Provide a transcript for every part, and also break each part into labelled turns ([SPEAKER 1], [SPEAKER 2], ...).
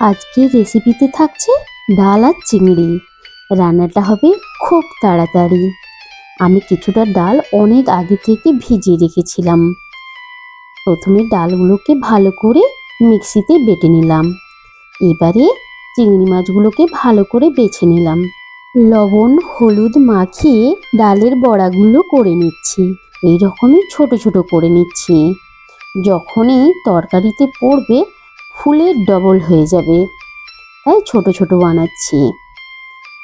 [SPEAKER 1] আজকের রেসিপিতে থাকছে ডাল আর চিংড়ি। রান্নাটা হবে খুব তাড়াতাড়ি। আমি কিছুটা ডাল অনেক আগে থেকে ভিজিয়ে রেখেছিলাম। প্রথমে ডালগুলোকে ভালো করে মিক্সিতে বেটে নিলাম। এবারে চিংড়ি মাছগুলোকে ভালো করে বেছে নিলাম। লবণ হলুদ মাখিয়ে ডালের বড়াগুলো করে নিচ্ছি। এই রকমই ছোট ছোট করে নিচ্ছি। যখনই তরকারিতে পড়বে ফুলে ডবল হয়ে যাবে, তাই ছোট ছোট বানাচ্ছি।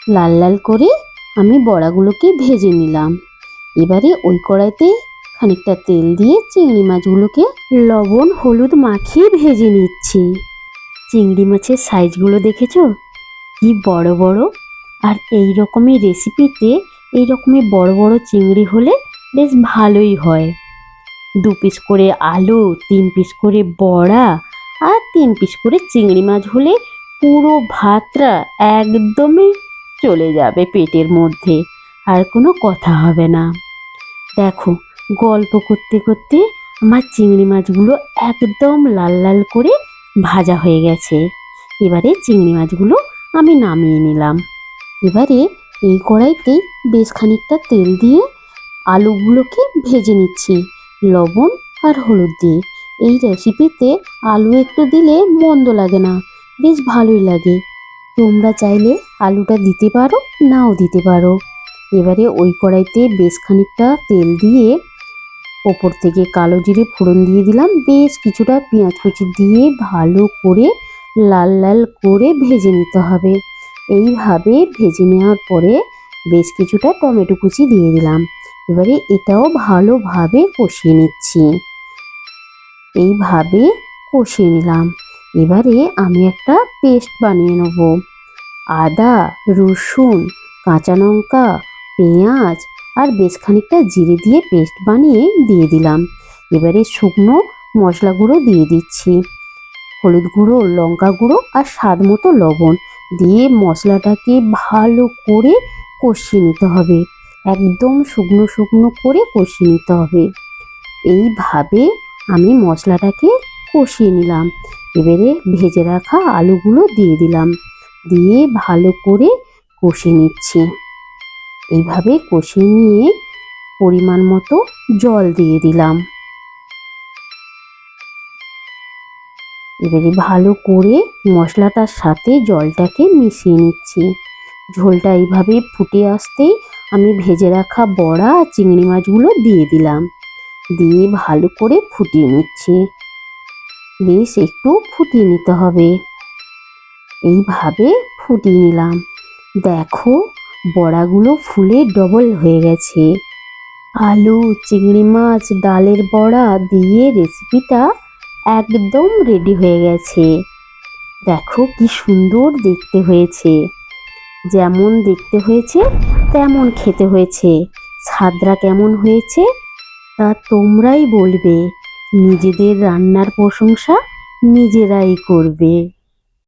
[SPEAKER 1] লাল লাল করে আমি বড়াগুলোকে ভেজে নিলাম। এবারে ওই কড়াইতে খানিকটা তেল দিয়ে চিংড়ি মাছগুলোকে লবণ হলুদ মাখিয়ে ভেজে নিচ্ছি। চিংড়ি মাছের সাইজগুলো দেখেছো কি বড় বড়। আর এই রকমের রেসিপিতে এই রকমের বড় বড় চিংড়ি হলে বেশ ভালোই হয়। 2 পিস করে আলু, 3 পিস করে বড়া আর 3 পিস করে চিংড়ি মাছ হলে পুরো ভাতটা একদমই চলে যাবে পেটের মধ্যে, আর কোনো কথা হবে না। দেখো, গল্প করতে করতে আমার চিংড়ি মাছগুলো একদম লাল লাল করে ভাজা হয়ে গেছে। এবারে চিংড়ি মাছগুলো আমি নামিয়ে নিলাম। এবারে এই কড়াইতেই বেশ খানিকটা তেল দিয়ে আলুগুলোকে ভেজে নিচ্ছি লবণ আর হলুদ দিয়ে। এই রেসিপিতে আলু একটু দিলে মন্দ লাগে না, বেশ ভালোই লাগে। তোমরা চাইলে আলুটা দিতে পারো, নাও দিতে পারো। এবারে ওই কড়াইতে বেশ খানিকটা তেল দিয়ে ওপর থেকে কালো জিরে ফোড়ন দিয়ে দিলাম। বেশ কিছুটা পেঁয়াজ কুচি দিয়ে ভালো করে লাল লাল করে ভেজে নিতে হবে। এইভাবে ভেজে নেওয়ার পরে বেশ কিছুটা টমেটো কুচি দিয়ে দিলাম। এবারে এটাও ভালোভাবে কষিয়ে নিচ্ছি। এইভাবে কষিয়ে নিলাম। এবারে আমি একটা পেস্ট বানিয়ে নেব। আদা, রসুন, কাঁচা লঙ্কা, পেঁয়াজ আর বেশ খানিকটা জিরে দিয়ে পেস্ট বানিয়ে দিয়ে দিলাম। এবারে শুকনো মশলা গুঁড়ো দিয়ে দিচ্ছি। হলুদ গুঁড়ো, লঙ্কা গুঁড়ো আর স্বাদ মতো লবণ দিয়ে মশলাটাকে ভালো করে কষিয়ে নিতে হবে। একদম শুকনো শুকনো করে কষিয়ে নিতে হবে। এইভাবে আমি মশলাটাকে কষিয়ে নিলাম। এবারে ভেজে রাখা আলুগুলো দিয়ে দিলাম, দিয়ে ভালো করে কষিয়ে নিচ্ছি। এইভাবে কষিয়ে নিয়ে পরিমাণ মতো জল দিয়ে দিলাম। এবারে ভালো করে মশলাটার সাথে জলটাকে মিশিয়ে নিচ্ছি। ঝোলটা এইভাবে ফুটে আসতেই আমি ভেজে রাখা বড়া আর চিংড়ি মাছগুলো দিয়ে দিলাম, দিয়ে ভালো করে ফুটিয়ে নিচ্ছি। বেশ একটু ফুটিয়ে নিতে হবে। এইভাবে ফুটিয়ে নিলাম। দেখো, বড়াগুলো ফুলে ডবল হয়ে গেছে। আলু, চিংড়ি মাছ, ডালের বড়া দিয়ে রেসিপিটা একদম রেডি হয়ে গেছে। দেখো কি সুন্দর দেখতে হয়েছে। যেমন দেখতে হয়েছে তেমন খেতে হয়েছে। স্বাদটা কেমন হয়েছে তা তোমরাই বলবে। নিজেদের রান্নার প্রশংসা নিজেরাই করবে।